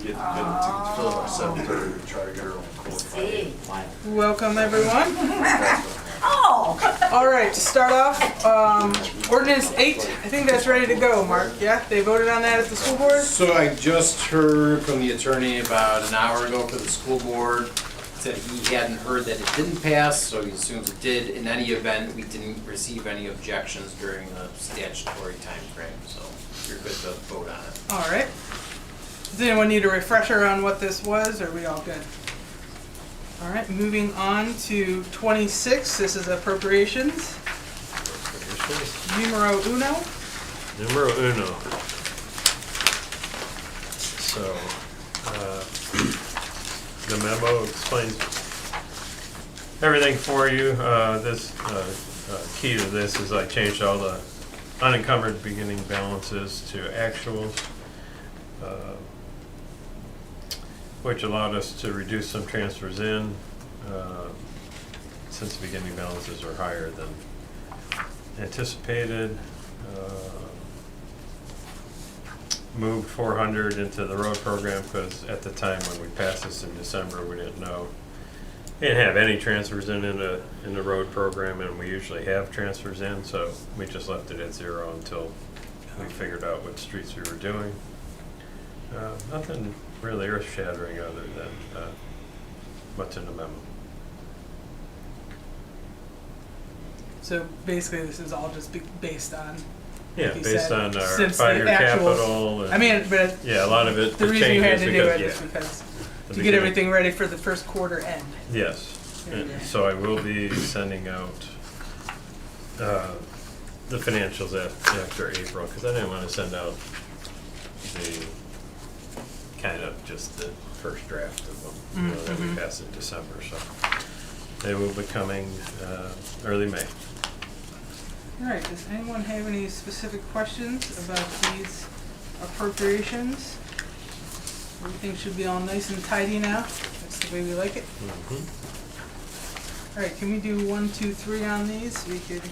get to fill by 7:30 to try to get her on court. See. Welcome, everyone. Oh! All right, to start off, ordinance 8, I think that's ready to go, Mark. Yeah, they voted on that at the school board? So I just heard from the attorney about an hour ago for the school board. Said he hadn't heard that it didn't pass, so he assumes it did. In any event, we didn't receive any objections during the statutory time frame, so you're good to vote on it. All right. Does anyone need a refresher on what this was, or are we all good? All right, moving on to 26. This is appropriations. Numero uno. Numero uno. So, the memo explains everything for you. This key to this is I changed all the unencumbered beginning balances to actuals, which allowed us to reduce some transfers in, since the beginning balances are higher than anticipated. Moved 400 into the road program because at the time when we passed this in December, we didn't know. We didn't have any transfers in the road program, and we usually have transfers in, so we just left it at 0 until we figured out what streets we were doing. Nothing really earth-shattering other than what's in the memo. So basically, this is all just based on. Yeah, like you based said, on our since the 5-year actuals- capital. And I mean, but yeah, a lot of it. the reason you had changes to do it because, is yeah, because the to get beginning. everything ready for the first quarter end. Yes, and Yeah. so I will be sending out the financials after April, because I didn't want to send out the kind of just the first draft of them, that we passed in December, so they will be coming early May. All right, does anyone have any specific questions about these appropriations? Everything should be all nice and tidy now. That's the way we like it. All right, can we do 1, 2, 3 on these so we could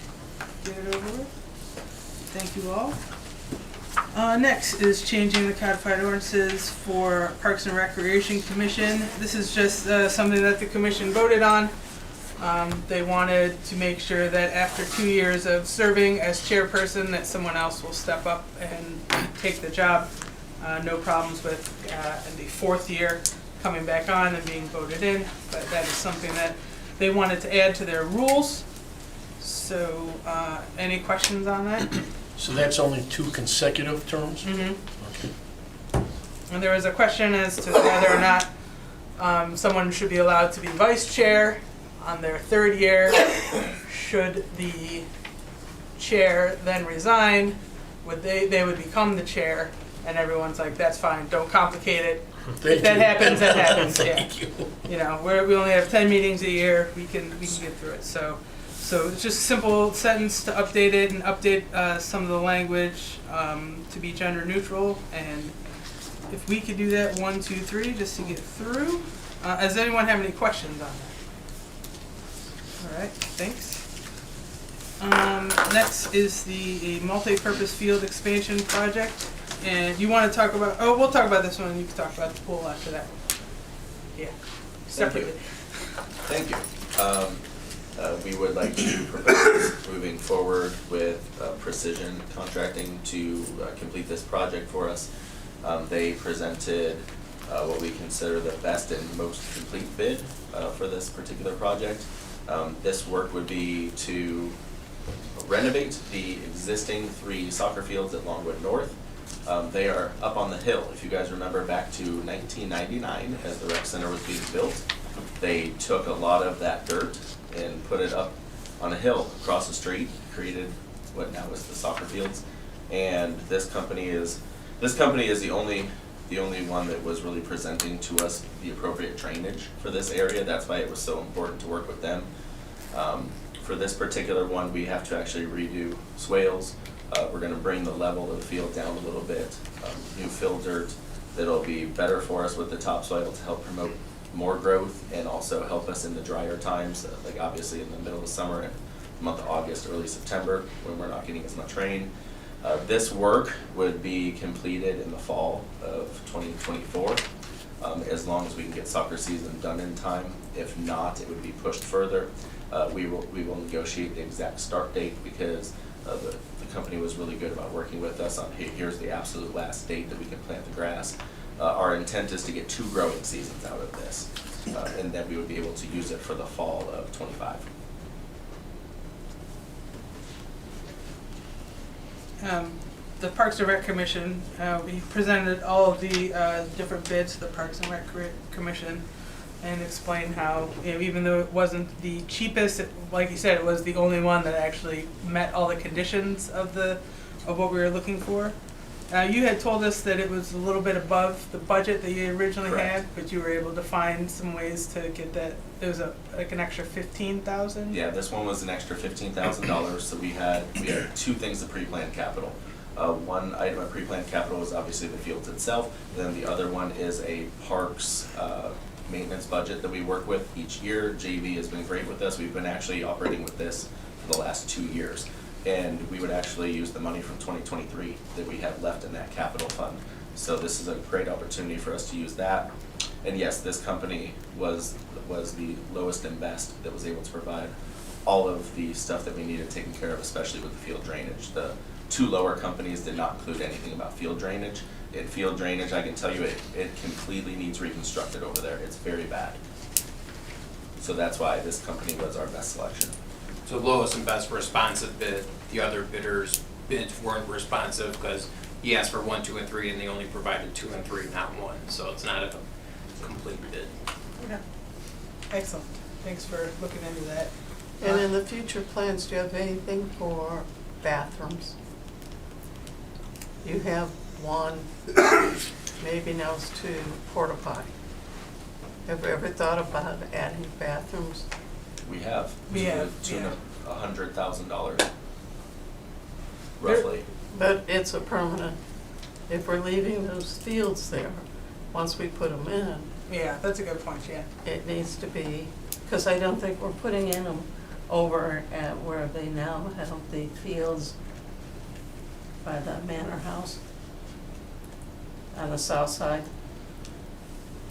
get it over with? Thank you all. Next is changing the codified ordinances for Parks and Recreation Commission. This is just something that the commission voted on. They wanted to make sure that after 2 years of serving as chairperson that someone else will step up and take the job. No problems with in the 4th year coming back on and being voted in, but that is something that they wanted to add to their rules. So any questions on that? So that's only 2 consecutive terms? Mm-hmm. Okay. And there was a question as to whether or not someone should be allowed to be vice chair on their 3rd year. Should the chair then resign, they would become the chair, and everyone's like, that's fine, don't complicate it. If that happens, that happens. Thank Yeah. you. You know, we only have 10 meetings a year. We can get through it. So it's just a simple sentence to update it and update some of the language to be gender neutral. And if we could do that 1, 2, 3 just to get through. Does anyone have any questions on that? All right, thanks. Next is the multi-purpose field expansion project. And you want to talk about, we'll talk about this one and you can talk about the pool after that. Yeah, separately. Thank you. We would like to propose moving forward with Precision Contracting to complete this project for us. They presented what we consider the best and most complete bid for this particular project. This work would be to renovate the existing 3 soccer fields at Longwood North. They are up on the hill. If you guys remember back to 1999 as the rec center was being built, they took a lot of that dirt and put it up on a hill across the street, created what now is the soccer fields. And this company is the only one that was really presenting to us the appropriate drainage for this area. That's why it was so important to work with them. For this particular one, we have to actually redo swales. We're going to bring the level of the field down a little bit. New fill dirt that'll be better for us with the topsoil to help promote more growth and also help us in the drier times, like obviously in the middle of summer, in the month of August, early September, when we're not getting as much rain. This work would be completed in the fall of 2024. as long as we can get soccer season done in time. If not, it would be pushed further. We will negotiate the exact start date because the company was really good about working with us on, hey, here's the absolute last date that we can plant the grass. Our intent is to get 2 growing seasons out of this, and then we would be able to use it for the fall of '25. The Parks and Rec Commission, we presented all of the different bids to the Parks and Rec Commission and explained how, you know, even though it wasn't the cheapest, like you said, it was the only one that actually met all the conditions of what we were looking for. You had told us that it was a little bit above the budget that you originally Correct. had, but you were able to find some ways to get that. There was like an extra 15,000. Yeah, this one was an extra $15,000, so we had 2 things of pre-planned capital. One item of pre-planned capital was obviously the fields itself, and then the other one is a parks maintenance budget that we work with each year. JV has been great with us. We've been actually operating with this for the last 2 years. And we would actually use the money from 2023 that we have left in that capital fund. So this is a great opportunity for us to use that. And yes, this company was the lowest and best that was able to provide all of the stuff that we needed taken care of, especially with the field drainage. The 2 lower companies did not include anything about field drainage. In field drainage, I can tell you it completely needs reconstructed over there. It's very bad. So that's why this company was our best selection. So lowest and best responsive bid, the other bidders' bids weren't responsive because he asked for 1, 2, and 3, and they only provided 2 and 3, not 1. So it's not a complete bid. Okay. Excellent. Thanks for looking into that. And in the future plans, do you have anything for bathrooms? You have 1, maybe now it's 2 porta potty. Have you ever thought about adding bathrooms? We have. We to have, the tune yeah. of $100,000, roughly. But it's a permanent, if we're leaving those fields there, once we put them in, Yeah, that's a good point, yeah. it needs to be, because I don't think we're putting in them over at where they now have the fields by the manor house on the south side.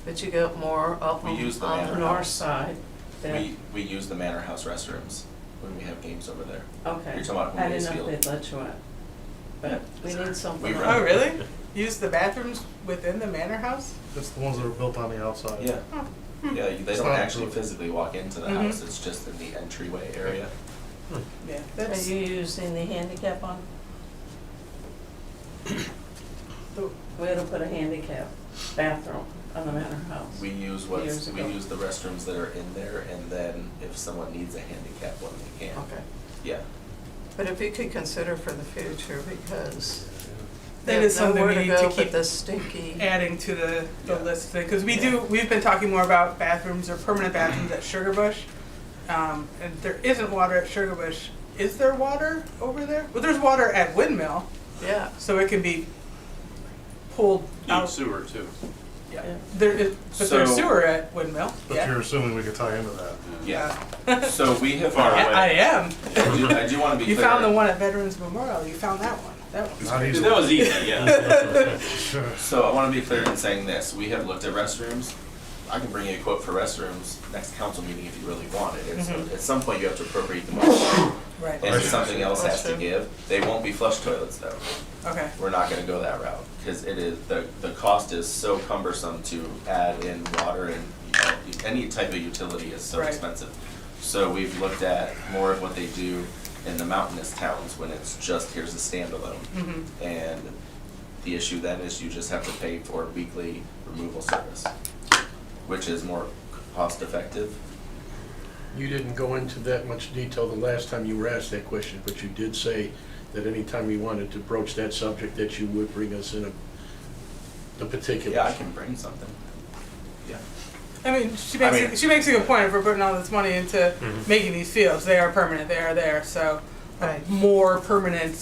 But you got more up We use the on the manor north house. side. there. We use the manor house restrooms when we have games over there. Okay. You're talking about I home didn't base know if field. they'd let you in. But we need something. We like- run- Oh, really? Use the bathrooms within the manor house? It's the ones that are built on the outside. Yeah, Oh. yeah, they It's don't not actually approved. physically walk into the Mhm. house, it's just in the entryway area. Yeah, Are that's, you using the handicap on? We had to put a handicap bathroom on the manor house. We use Years we ago. use the restrooms that are in there, and then if someone needs a handicap one, they can. Okay. Yeah, But if you could consider for the future, because that is something nowhere we need go to but keep this stinky. adding to the Yeah. list thing, because we've been talking more about bathrooms or permanent bathrooms at Sugar Bush. And there isn't water at Sugar Bush. Is there water over there? Well, there's water at Windmill, Yeah. so it can be pulled out. sewer too. yeah, There is, but there's So- sewer at Windmill, But yeah. you're assuming we could tie into that. yeah. So we have, Far away. I am. I do wanna be You clear. found the one at Veterans Memorial, you found that one. That one's Not great. easily. That was easy, yeah. Sure. So I wanna be clear in saying this, we have looked at restrooms. I can bring you a quote for restrooms next council meeting if you really want it. It's, Mhm. at some point you have to appropriate the money, Right, and if something else has to Restroom. give. They won't be flush toilets though. okay. We're not gonna go that route, cause it is, the cost is so cumbersome to add in water and, any type of utility is so Right. expensive. So we've looked at more of what they do in the mountainous towns when it's just, here's a standalone. Mhm. And the issue then is you just have to pay for weekly removal service, which is more cost effective. You didn't go into that much detail the last time you were asked that question, but you did say that anytime you wanted to broach that subject, that you would bring us in the particulars. Yeah, I can bring something. Yeah. I mean, she makes a good point. If we're putting all this money into making these fields, they are permanent. They are there. So, Right. more permanent,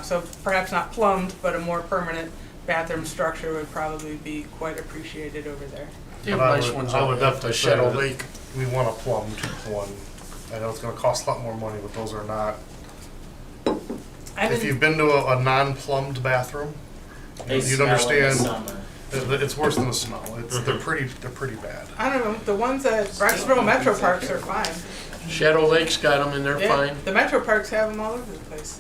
so perhaps not plumbed, but a more permanent bathroom structure would probably be quite appreciated over there. They have But nice ones I would out at definitely say Shadow that Lake. we want a plumbed one. I know it's gonna cost a lot more money, but those are not. If you've been to a non-plumbed bathroom, They you'd smell in the understand. summer. It's worse than the snow. They're pretty bad. I don't know, the ones at Brecksville Metro Parks are fine. Shadow Lake's got them and they're Yeah, fine. the Metro Parks have them all over the place.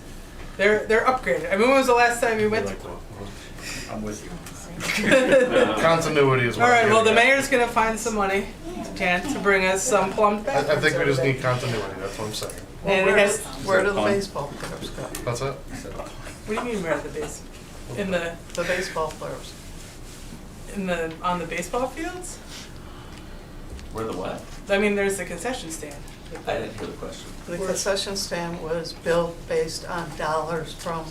They're upgraded. I mean, when was the last time you went to? I'm with you. Continuity is what All I'm right, well, the getting at. mayor's gonna find some money, Jan, to bring us some plumbed I bathrooms. think we just over need continuity, that's what I'm saying. Well, And it has- where do the baseball players go? That's it? there. What do you mean, where are the base? In the, The baseball players. on the baseball fields? Where the what? I mean, there's the concession stand. I didn't hear the question. The concession stand was built based on dollars from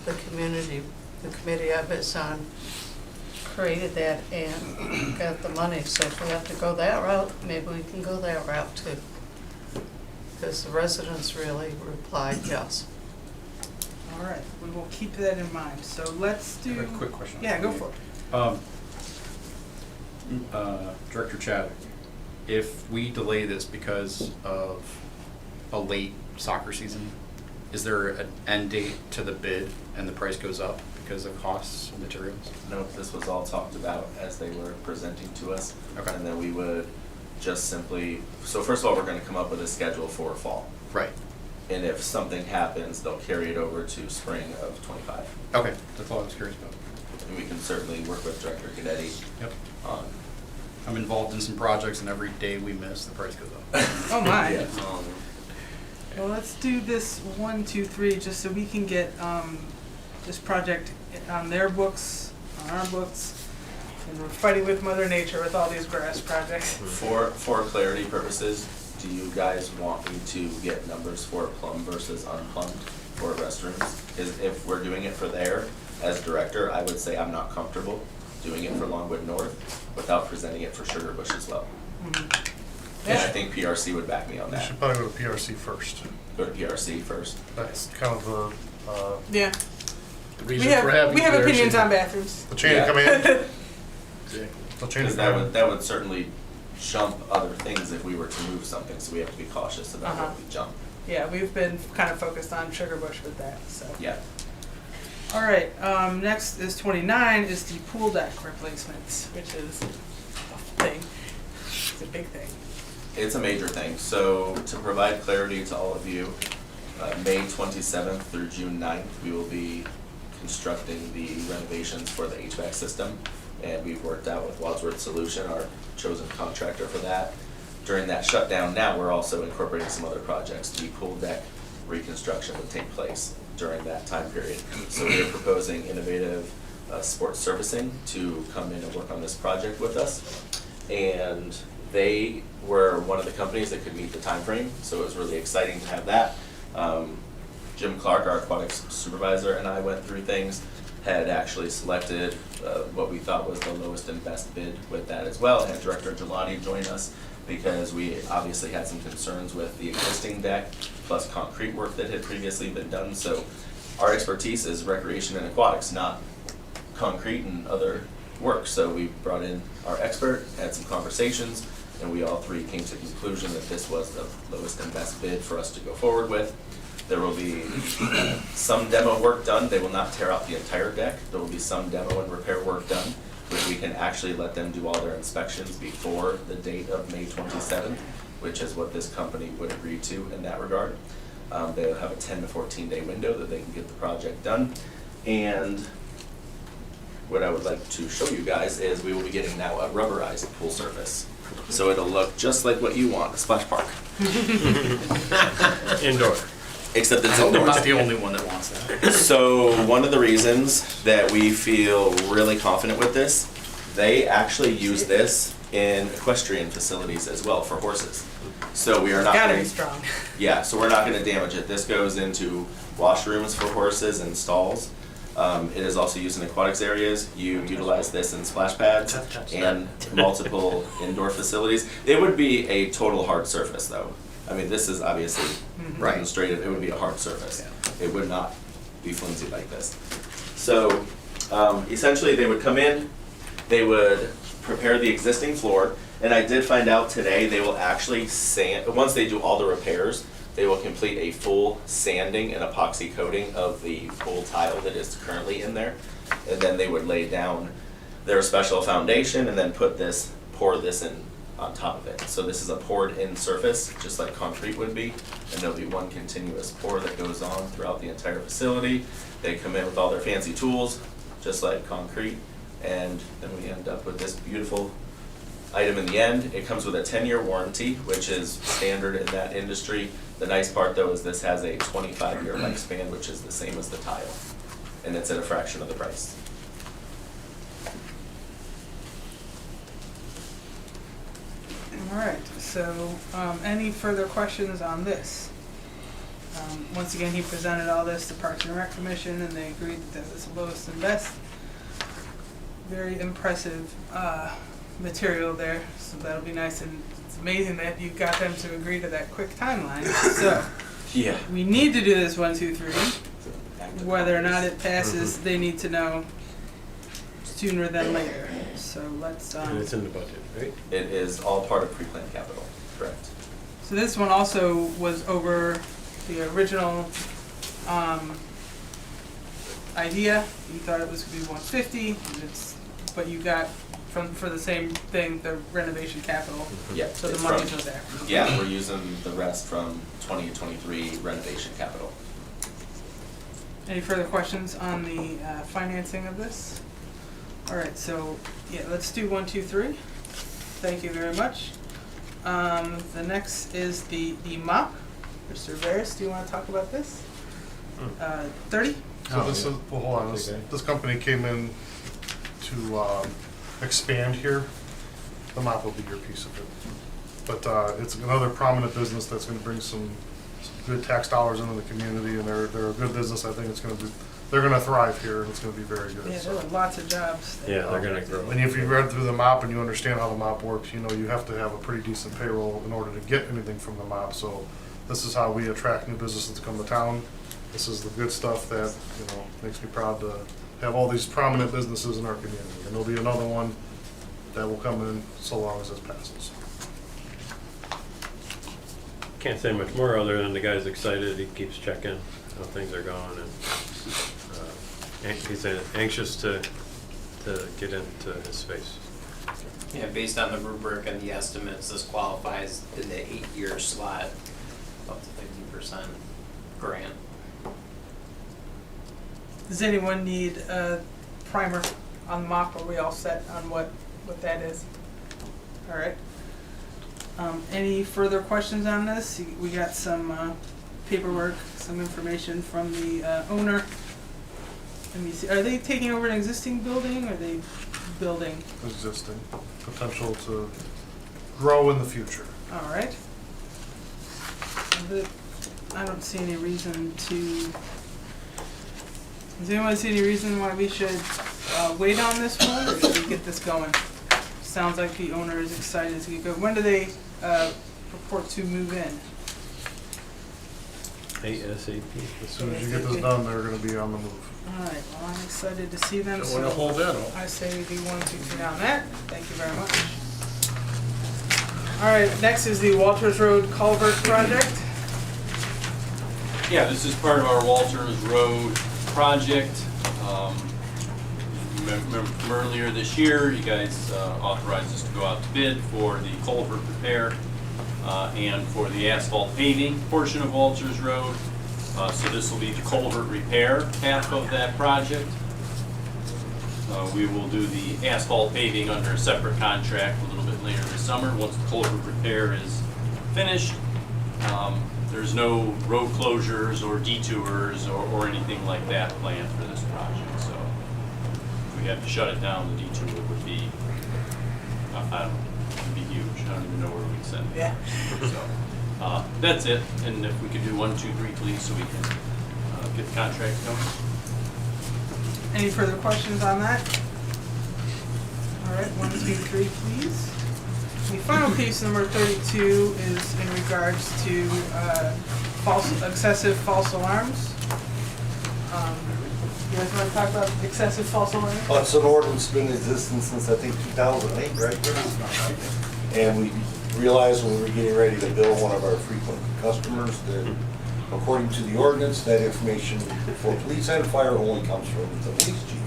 the community. The committee I was on created that and got the money. So if we have to go that route, maybe we can go that route too. Because the residents really replied yes. All right, we will keep that in mind. So let's I do. have a quick question. Yeah, go for it. Director Chadwick, if we delay this because of a late soccer season, is there an end date to the bid and the price goes up because of costs of materials? No, this was all talked about as they were presenting to us. Okay. And then we would just simply, so first of all, we're gonna come up with a schedule for fall. Right. And if something happens, they'll carry it over to spring of '25. Okay, that's all I was curious about. And we can certainly work with Director Cadetti Yep. on. I'm involved in some projects and every day we miss, the price goes up. Oh my. Yeah. Well, let's do this 1, 2, 3, just so we can get this project on their books, on our books, and we're fighting with Mother Nature with all these grass projects. For clarity purposes, do you guys want me to get numbers for plumb versus unplumbed for restrooms? Because if we're doing it for there, as director, I would say I'm not comfortable doing it for Longwood North without presenting it for Sugar Bush as well. And I think PRC would back me on You that. should probably go to PRC first. Go to PRC first. That's kind of the, Yeah, The we reason for having have PRC opinions on bathrooms. the chain of Yeah. command. Exactly. The chain Because of that command. that would certainly jump other things if we were to move something, so we have to be cautious about Uh-huh. what we jump. Yeah, we've been kind of focused on Sugar Bush with that, so. Yeah. All right, next is 29, is the pool deck replacements, which is a thing. It's a big thing. It's a major thing. So to provide clarity to all of you, May 27th through June 9th, we will be constructing the renovations for the HVAC system. And we've worked out with Wadsworth Solution, our chosen contractor for that. During that shutdown now, we're also incorporating some other projects. The pool deck reconstruction would take place during that time period. So we are proposing innovative sports servicing to come in and work on this project with us. And they were one of the companies that could meet the time frame, so it was really exciting to have that. Jim Clark, our aquatics supervisor, and I went through things, had actually selected what we thought was the lowest and best bid with that as well, and had Director Gelati join us because we obviously had some concerns with the existing deck plus concrete work that had previously been done. So our expertise is recreation and aquatics, not concrete and other work. So we brought in our expert, had some conversations, and we all three came to the conclusion that this was the lowest and best bid for us to go forward with. There will be some demo work done. They will not tear out the entire deck. There will be some demo and repair work done, which we can actually let them do all their inspections before the date of May 27th, which is what this company would agree to in that regard. They'll have a 10 to 14 day window that they can get the project done. And what I would like to show you guys is we will be getting now a rubberized pool surface. So it'll look just like what you want, a splash park, Indoor. except it's I'm indoors. not the only one that wants that. So one of the reasons that we feel really confident with this, they actually use this in equestrian facilities as well for horses. So we are not Gotta gonna- be strong. Yeah, so we're not gonna damage it. This goes into washrooms for horses and stalls. It is also used in aquatics areas. You utilize this in splash pads and multiple indoor facilities. It would be a total hard surface though. I mean, this is obviously demonstrative. It would be a hard surface. It would not be flimsy like this. So essentially they would come in, they would prepare the existing floor, and I did find out today they will actually sand, once they do all the repairs, they will complete a full sanding and epoxy coating of the pool tile that is currently in there. And then they would lay down their special foundation and then pour this in on top of it. So this is a poured in surface, just like concrete would be, and there'll be one continuous pour that goes on throughout the entire facility. They come in with all their fancy tools, just like concrete, and then we end up with this beautiful item in the end. It comes with a 10-year warranty, which is standard in that industry. The nice part though is this has a 25-year lifespan, which is the same as the tile, and it's at a fraction of the price. All right, so any further questions on this? Once again, he presented all this to Parks and Rec Commission, and they agreed that this is the lowest and best. Very impressive material there, so that'll be nice, and it's amazing that you got them to agree to that quick timeline. So Yeah. we need to do this 1, 2, 3. Whether or not it passes, they need to know sooner than later. So let's. And it's in the budget, right? It is all part of pre-planned capital, correct? So this one also was over the original idea. You thought it was gonna be 150, and but you got for the same thing, the renovation capital. Yeah. So the it's money's from- was there. Yeah, we're using the rest from 20 and 23 renovation capital. Any further questions on the financing of this? All right, so yeah, let's do 1, 2, 3. Thank you very much. The next is the MOP. Mr. Veras, do you want to talk about this? 30? So this is, well, hold on, this company came in to expand here. The mop will be your piece of it. But it's another prominent business that's gonna bring some good tax dollars into the community, and they're a good business. I think it's gonna be, they're gonna thrive here, and it's gonna be very good. Yeah, So. there are lots of jobs. Yeah, they're gonna grow. And if you read through the MOP and you understand how the MOP works, you know you have to have a pretty decent payroll in order to get anything from the MOP. So this is how we attract new businesses to come to town. This is the good stuff that, you know, makes me proud to have all these prominent businesses in our community. And there'll be another one that will come in so long as this passes. Can't say much more other than the guy's excited. He keeps checking how things are going, and he's anxious to get into his space. Yeah, based on the rubric and the estimates, this qualifies in the 8-year slot, up to 50% grant. Does anyone need a primer on MOP? Are we all set on what that is? All right. Any further questions on this? We got some paperwork, some information from the owner. Let me see. Are they taking over an existing building, or are they building? Existing potential to grow in the future. All right. I don't see any reason to. Does anyone see any reason why we should wait on this one, or should we get this going? Sounds like the owner is excited to get going. When do they purport to move in? ASAP. As soon as you get this done, they're going to be on the move. All right. Well, I'm excited to see them. Don't want to So hold that up. I say we do 1, 2, 3 on that. Thank you very much. All right. Next is the Walters Road Culvert Project. Yeah, this is part of our Walters Road project. Remember from earlier this year, you guys authorized us to go out to bid for the culvert repair and for the asphalt paving portion of Walters Road. So this will be the culvert repair half of that project. We will do the asphalt paving under a separate contract a little bit later this summer, once the culvert repair is finished. There's no road closures or detours or anything like that planned for this project. So if we have to shut it down, the detour would be, I don't know, it'd be huge. I don't even know where we'd send it. Yeah. So that's it. And if we could do 1, 2, 3, please, so we can get the contract going. Any further questions on that? All right, 1, 2, 3, please. The final piece, number 32, is in regards to excessive false alarms. You guys want to talk about excessive false alarms? Well, it's an ordinance been in existence since I think 2008, right? And we realized when we were getting ready to bill one of our frequent customers that according to the ordinance, that information for police and fire only comes from the police chief.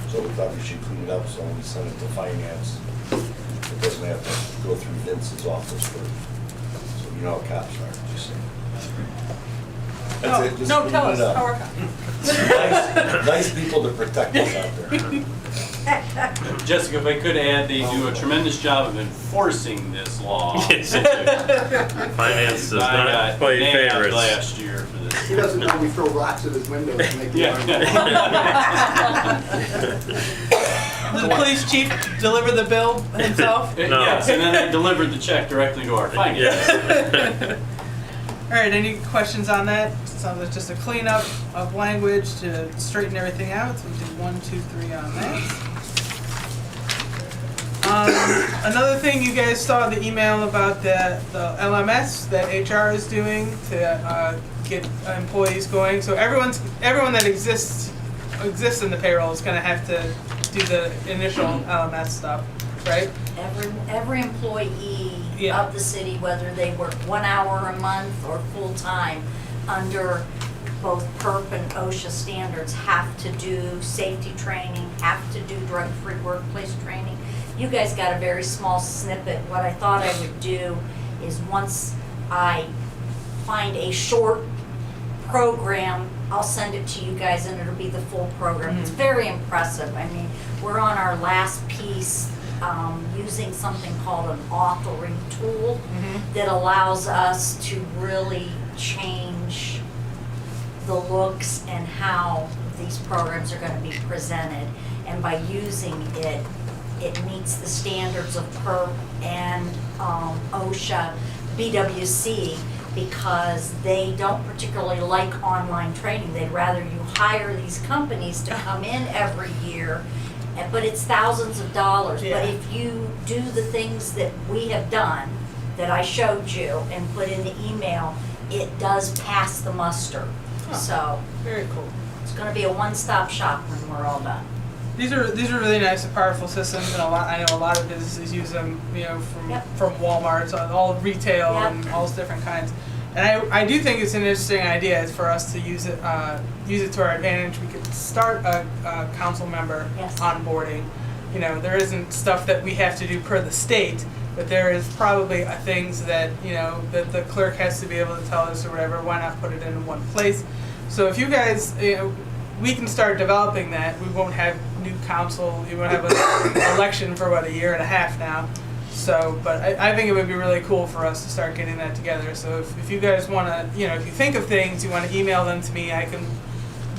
So So we thought we should clean it up, so when we send it to finance, it doesn't have to go through Vince's office first. So you know how cops are, just saying. That's it, just No, clean tell it us, up. how are Nice people to protect us out there. Jessica, if I could add, they do a tremendous job of enforcing this law. Finance does I not got play nabbed favorites. last year for this. He doesn't know we throw rocks at his windows to make the alarm go off. Did the police chief deliver the bill himself? No. Yes, and then I delivered the check directly to our finance. Yeah. All right, any questions on that? So it's just a cleanup of language to straighten everything out. So we did 1, 2, 3 on that. Another thing you guys saw the email about the LMS that HR is doing to get employees going. So everyone that exists in the payroll is going to have to do the initial LMS stuff, right? Every employee Yeah. of the city, whether they work 1 hour a month or full-time, under both PERP and OSHA standards, have to do safety training, have to do drug-free workplace training. You guys got a very small snippet. What I thought I would do is once I find a short program, I'll send it to you guys and it'll be the full program. It's very impressive. I mean, we're on our last piece, using something called an authoring tool that allows us to really change the looks and how these programs are going to be presented. And by using it, it meets the standards of PERP and OSHA, BWC, because they don't particularly like online training. They'd rather you hire these companies to come in every year, but it's thousands of dollars. Yeah. But if you do the things that we have done, that I showed you and put in the email, it does pass the muster. Huh. So Very cool. it's gonna be a one-stop shop when we're all done. These are really nice and powerful systems, and I know a lot of businesses use them. You know, from Walmart, so all retail Yep. and all different kinds. And I do think it's an interesting idea is for us to use it to our advantage. We could start a council member Yes. onboarding. You know, there isn't stuff that we have to do per the state, but there is probably things that that the clerk has to be able to tell us or whatever. Why not put it in one place? So if you guys, we can start developing that. We won't have new council. We won't have an election for about 1.5 years now. So, but I think it would be really cool for us to start getting that together. So if you guys want to, if you think of things, you want to email them to me, I can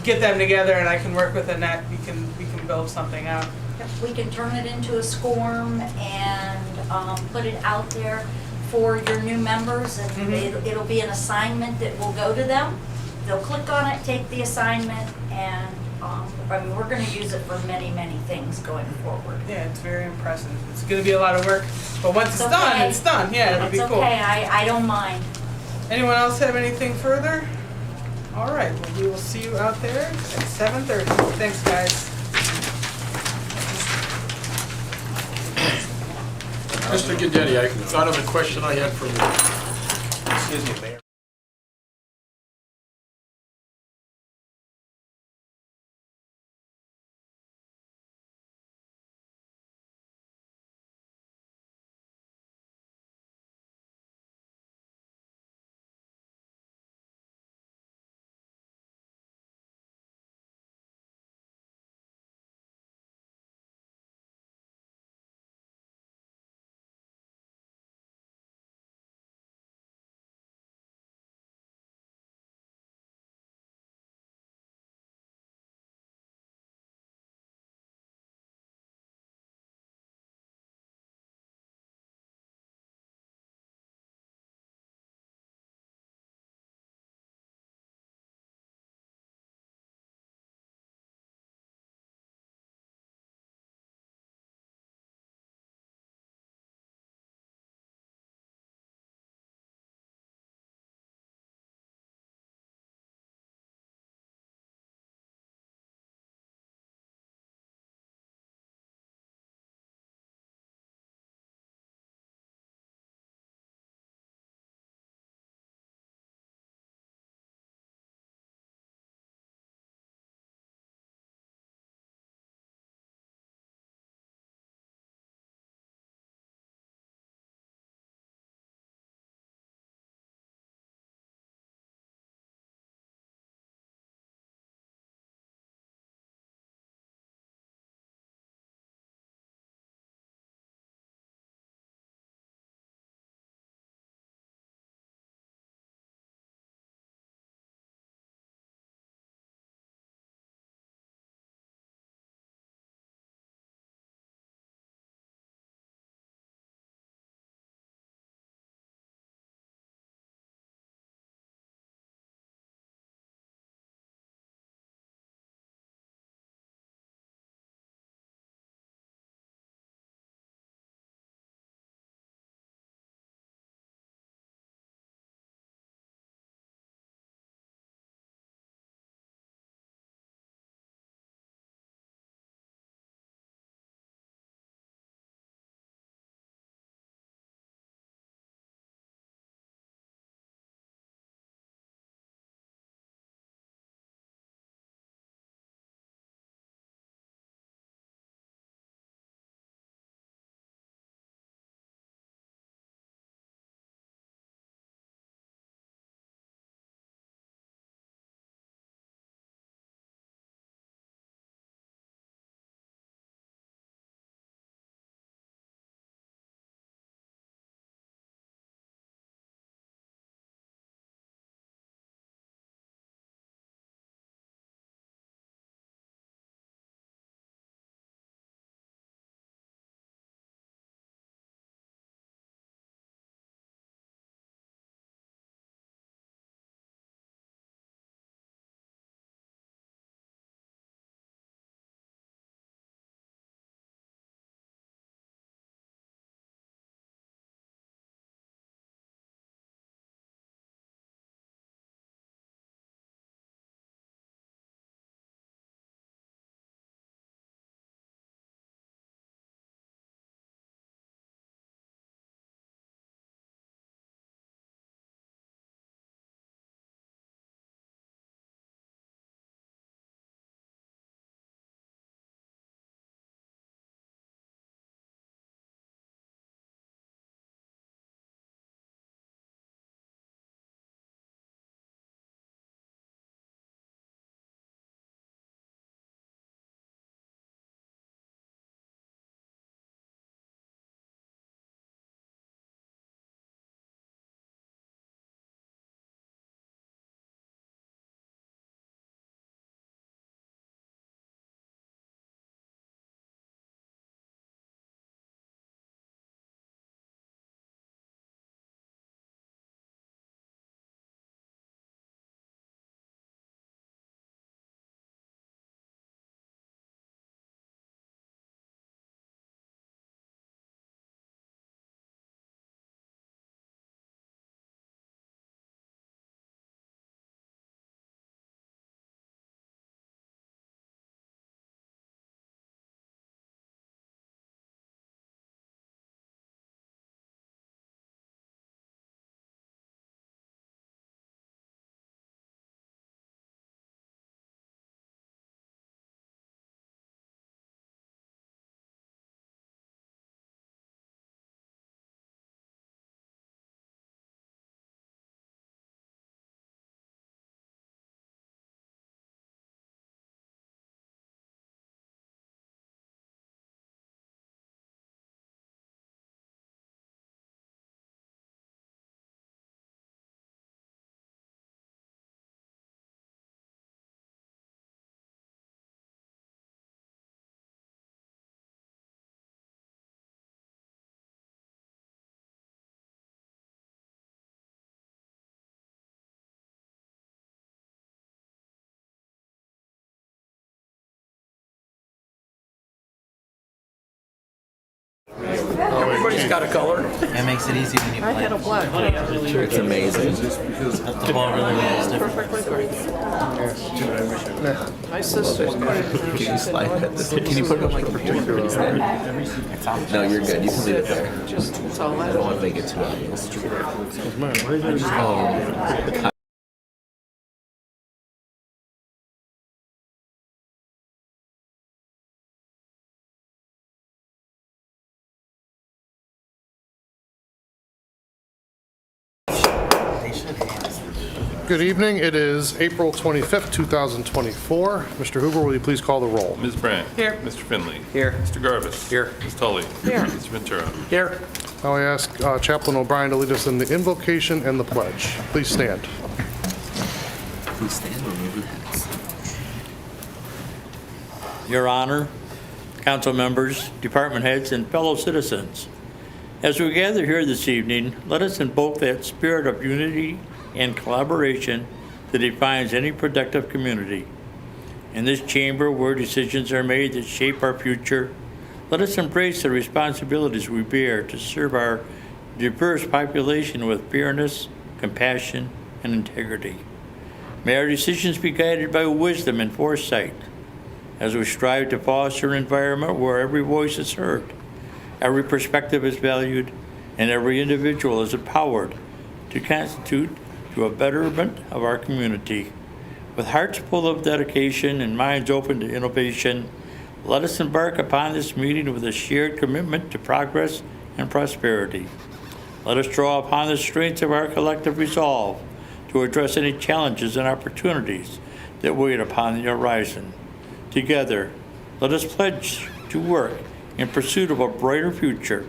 get them together and I can work with Annette. We can build something out. We can turn it into a SCORM and put it out there for your new members, and it'll be an assignment that will go to them. They'll click on it, take the assignment, and we're going to use it for many, many things going forward. Yeah, it's very impressive. It's going to be a lot of work, but once it's It's done, okay. it's done. Yeah, it'll be It's cool. okay, I don't mind. Anyone else have anything further? All right, well, we will see you out there at 7:30. Thanks, guys. Mr. Gaddetti, I thought of a question I had for you. Excuse me, Mayor. Everybody's got a color. It makes it easy when you I had a black one. It's amazing. the ball really is different. Perfectly great. My sister's put it in. Can you slide it? Can you put it on like the No, you're good. You can leave it there. Just, it's all I that. don't want to make it too obvious. They should have. Good evening. It is April 25th, 2024. Mr. Hoover, will you please call the roll? Ms. Brandt. Here. Mr. Finley. Here. Mr. Garvis. Here. Ms. Tully. Here. Mr. Ventura. Here. Now I ask Chaplain O'Brien to lead us in the invocation and the pledge. Please stand. Please stand or move your heads. Your Honor, council members, department heads, and fellow citizens, as we gather here this evening, let us invoke that spirit of unity and collaboration that defines any productive community. In this chamber where decisions are made that shape our future, let us embrace the responsibilities we bear to serve our diverse population with fairness, compassion, and integrity. May our decisions be guided by wisdom and foresight, as we strive to foster an environment where every voice is heard, every perspective is valued, and every individual is empowered to contribute to a betterment of our community. With hearts full of dedication and minds open to innovation, let us embark upon this meeting with a shared commitment to progress and prosperity. Let us draw upon the strengths of our collective resolve to address any challenges and opportunities that wait upon the horizon. Together, let us pledge to work in pursuit of a brighter future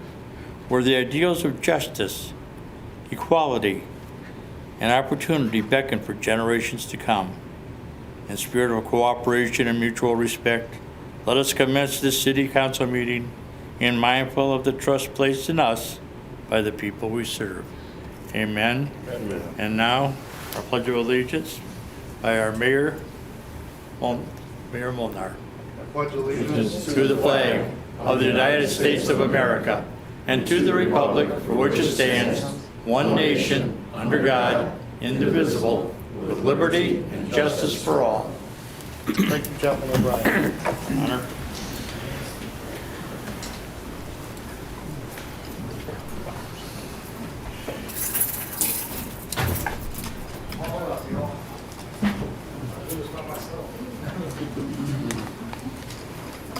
where the ideals of justice, equality, and opportunity beckon for generations to come. In spirit of cooperation and mutual respect, let us commence this city council meeting in mindful of the trust placed in us by the people we serve. Amen. Amen. And now, our Pledge of Allegiance by our Mayor Molnar. I pledge allegiance To the flag of the United States of America and to the republic for which it stands, one nation, under God, indivisible, with liberty and justice for all. Thank you, Chaplain O'Brien. Honor.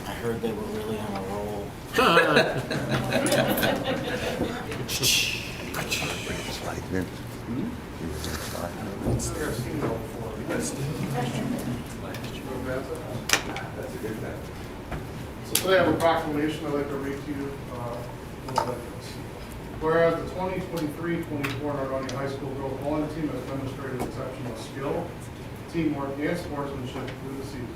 I heard they were really on a roll. So today I have a proclamation I'd like to read to you. Whereas the 2023-24 Nordonia High School girls bowling team has demonstrated exceptional skill, teamwork, and sportsmanship through the season.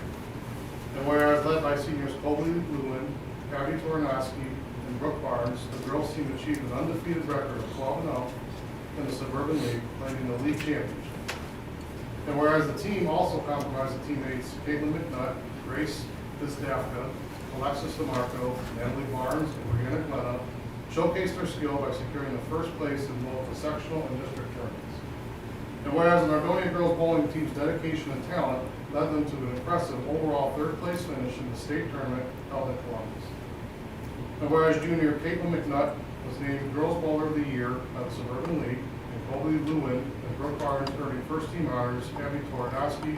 And whereas led by seniors Colby Lewin, Abby Tornoski, and Brooke Barnes, the girls team achieved an undefeated record of 12-0 in the Suburban League, playing the league championship. And whereas the team also comprised of teammates Caitlin McNutt, Grace Vistafka, Alexis DeMarco, Natalie Barnes, and Brianna Glenna, showcased their skill by securing the first place in both the sectional and district tournaments. And whereas the Nordonia girls bowling team's dedication and talent led them to an impressive overall third place finish in the state tournament held in Columbus. And whereas junior Caitlin McNutt was named Girls Bowler of the Year by the Suburban League, and Colby Lewin and Brooke Barnes earning first team honors, Abby Torodowski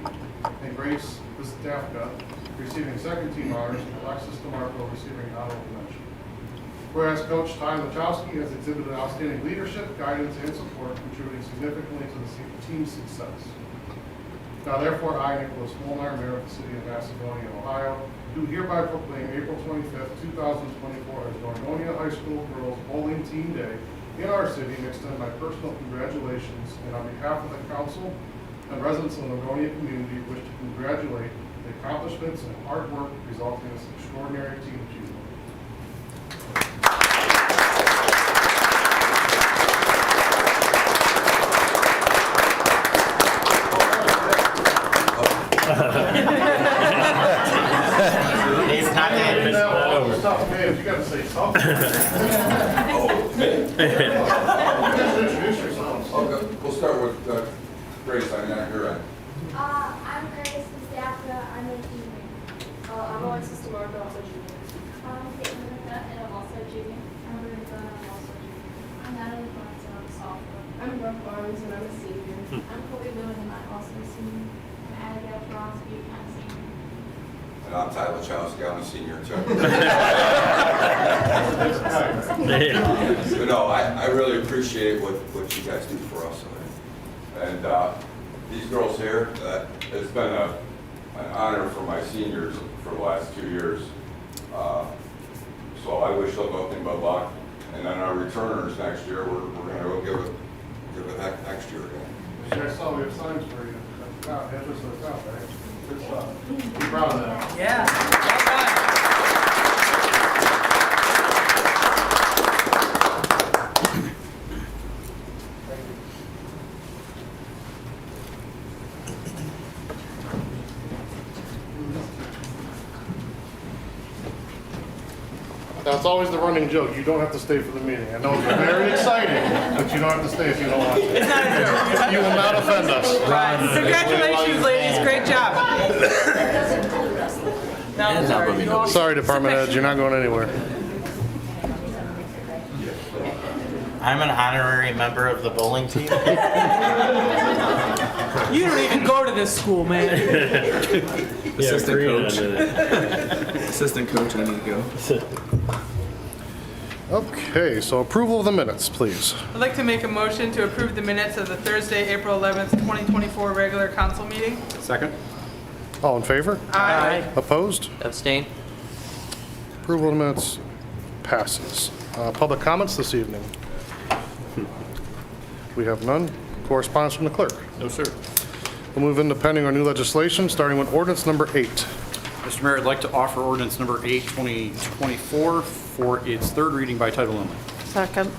and Grace Vistafka receiving second team honors, and Alexis DeMarco receiving honorable mention. Whereas Coach Ty Lachowski has exhibited outstanding leadership, guidance, and support, contributing significantly to the team's success. Now therefore, I, Nicholas Molnar, Mayor of the City of Macedonia, Ohio, do hereby proclaim April 25th, 2024 as Nordonia High School Girls Bowling Team Day in our city, and extend my personal congratulations, and on behalf of the council and residents of the Nordonia community, wish to congratulate the accomplishments and hard work resulting in this extraordinary team achievement. It's not that. tough names, you gotta say something. Introduce yourselves. Okay, we'll start with Grace, I'm not here. I'm Grace Mustafa. I'm a junior. I'm Alexis DeMarco, also junior. I'm Caitlin Rebecca, and I'm also a junior. I'm Rebecca, and I'm also a junior. I'm Natalie Barnes, and I'm a sophomore. I'm Brooke Barnes, and I'm a senior. I'm Chloe Lewin, and I'm also a senior. I'm Abigail Crosby, and I'm a senior. And I'm Tyler Chowski, I'm a senior too. But no, I really appreciate what you guys do for us. And these girls here, it's been an honor for my seniors for the last 2 years. So I wish them nothing but luck. And then our returners next year, we're going to go give it heck next year again. I saw we have signs for you. God, that was so tough, right? Good stuff. Be proud of that. Yeah. Well done. That's always the running joke. You don't have to stay for the meeting. I know it's very exciting, but you don't have to stay if you don't want to. It's not a joke. You will not offend us. Congratulations, ladies. Great job. No, I'm sorry. You all- Sorry, department heads, you're not going anywhere. I'm an honorary member of the bowling team. You don't even go to this school, man. Assistant coach. Assistant coach, I need to go. Okay, so approval of the minutes, please. I'd like to make a motion to approve the minutes of the Thursday, April 11th, 2024 regular council meeting. Second? All in favor? Aye. Opposed? Abstain. Approval of the minutes passes. Public comments this evening? We have none. Correspondence from the clerk? No, sir. We'll move into pending our new legislation, starting with ordinance number 8. Mr. Mayor, I'd like to offer ordinance number 8, 2024 for its third reading by title only. Second.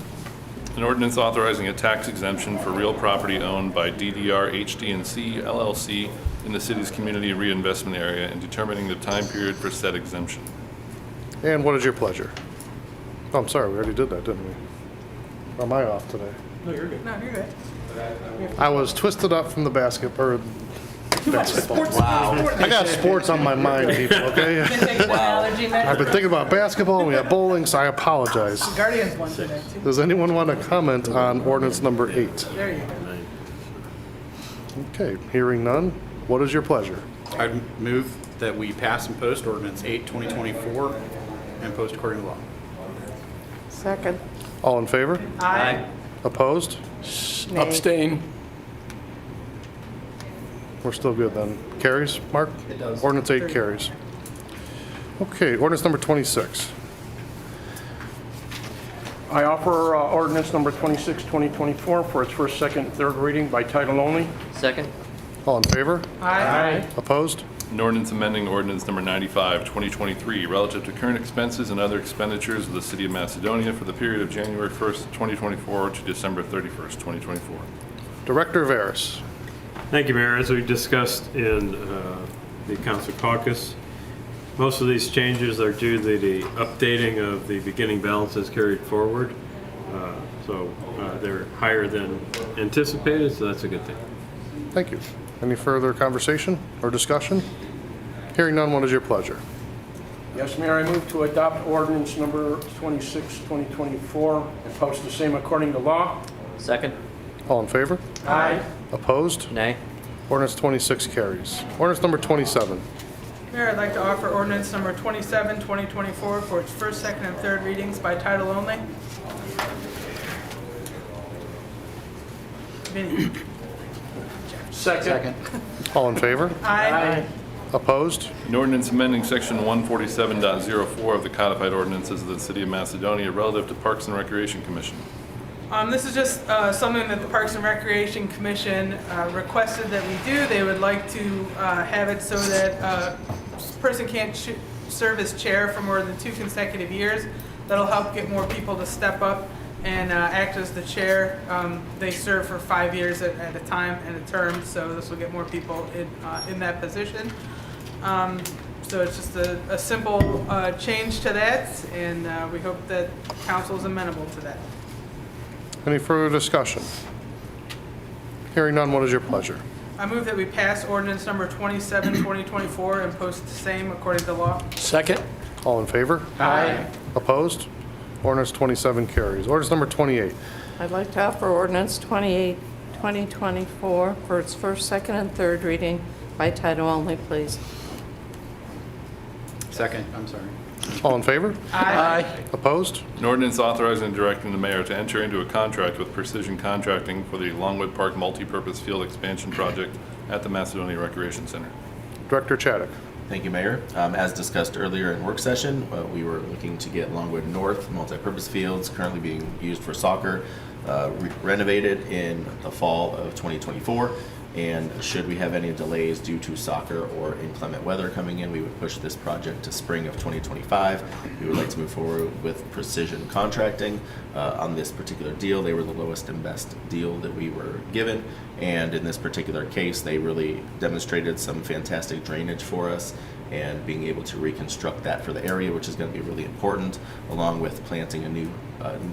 An ordinance authorizing a tax exemption for real property owned by DDR HD&C LLC in the city's community reinvestment area and determining the time period for said exemption. And what is your pleasure? Oh, I'm sorry, we already did that, didn't we? Or am I off today? No, you're good. I was twisted up from the basketball. Sports. I got sports on my mind, people, okay? I've been thinking about basketball, and we have bowling, so I apologize. Guardians won today, too. Does anyone want to comment on ordinance number 8? There you go. Okay, hearing none, what is your pleasure? I'd move that we pass and post ordinance 8, 2024 and post according to law. Second. All in favor? Aye. Opposed? Abstain. We're still good then. Carries, Mark? It does. Ordinance 8 carries. Okay, ordinance number 26. I offer ordinance number 26, 2024 for its first, second, third reading by title only. Second. All in favor? Aye. Opposed? An ordinance amending ordinance number 95, 2023, relative to current expenses and other expenditures of the city of Macedonia for the period of January 1st, 2024 to December 31st, 2024. Director Veras. Thank you, Mayor. As we discussed in the council caucus, most of these changes are due to the updating of the beginning balances carried forward. So they're higher than anticipated, so that's a good thing. Thank you. Any further conversation or discussion? Hearing none, what is your pleasure? Yes, Mayor, I move to adopt ordinance number 26, 2024 and post the same according to law. Second. All in favor? Aye. Opposed? Nay. Ordinance 26 carries. Ordinance number 27. Mayor, I'd like to offer ordinance number 27, 2024 for its first, second, and third readings by title only. Vinnie. Second. All in favor? Aye. Opposed? An ordinance amending section 147.04 of the codified ordinances of the city of Macedonia relative to Parks and Recreation Commission. This is just something that the Parks and Recreation Commission requested that we do. They would like to have it so that a person can't serve as chair for more than 2 consecutive years. That'll help get more people to step up and act as the chair. They serve for 5 years at a time and a term, so this will get more people in that position. So it's just a simple change to that, and we hope that council is amenable to that. Any further discussion? Hearing none, what is your pleasure? I move that we pass ordinance number 27, 2024, and post the same according to law. Second? All in favor? Aye. Opposed? Ordinance 27 carries. Ordinance number 28. I'd like to offer ordinance 28, 2024 for its first, second, and third reading by title only, please. Second, I'm sorry. All in favor? Aye. Opposed? An ordinance authorizing and directing the mayor to enter into a contract with Precision Contracting for the Longwood Park Multipurpose Field Expansion Project at the Macedonia Recreation Center. Director Chaddick. Thank you, Mayor. As discussed earlier in work session, we were looking to get Longwood North multipurpose fields currently being used for soccer renovated in the fall of 2024. And should we have any delays due to soccer or inclement weather coming in, we would push this project to spring of 2025. We would like to move forward with Precision Contracting on this particular deal. They were the lowest and best deal that we were given. And in this particular case, they really demonstrated some fantastic drainage for us and being able to reconstruct that for the area, which is going to be really important, along with planting a new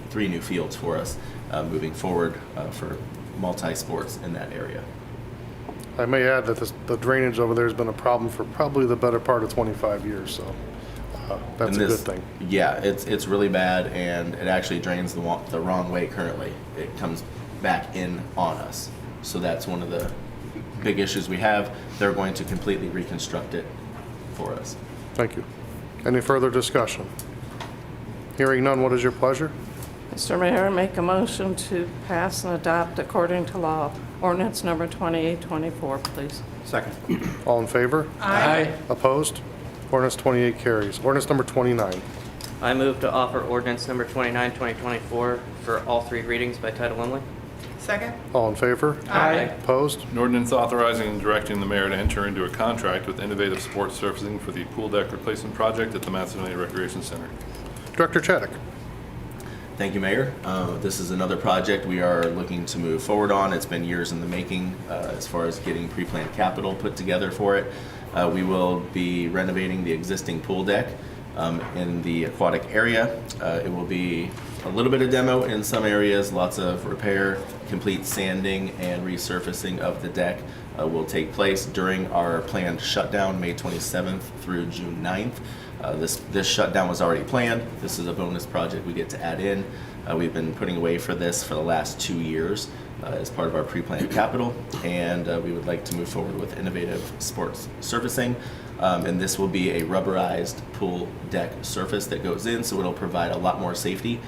3 new fields for us moving forward for multi-sports in that area. I may add that the drainage over there has been a problem for probably the better part of 25 years, so that's a good thing. Yeah, it's really bad, and it actually drains the wrong way currently. It comes back in on us. So that's one of the big issues we have. They're going to completely reconstruct it for us. Thank you. Any further discussion? Hearing none, what is your pleasure? Mr. Mayor, I make a motion to pass and adopt according to law ordinance number 2824, please. Second. All in favor? Aye. Opposed? Ordinance 28 carries. Ordinance number 29. I move to offer ordinance number 29, 2024 for all 3 readings by title only. Second? All in favor? Aye. Opposed? An ordinance authorizing and directing the mayor to enter into a contract with Innovative Sports Surfacing for the pool deck replacement project at the Macedonia Recreation Center. Director Chaddick. Thank you, Mayor. This is another project we are looking to move forward on. It's been years in the making as far as getting pre-planned capital put together for it. We will be renovating the existing pool deck in the aquatic area. It will be a little bit of demo in some areas, lots of repair, complete sanding and resurfacing of the deck will take place during our planned shutdown, May 27th through June 9th. This shutdown was already planned. This is a bonus project we get to add in. We've been putting away for this for the last 2 years as part of our pre-planned capital, and we would like to move forward with Innovative Sports Surfacing. And this will be a rubberized pool deck surface that goes in, so it'll provide a lot more safety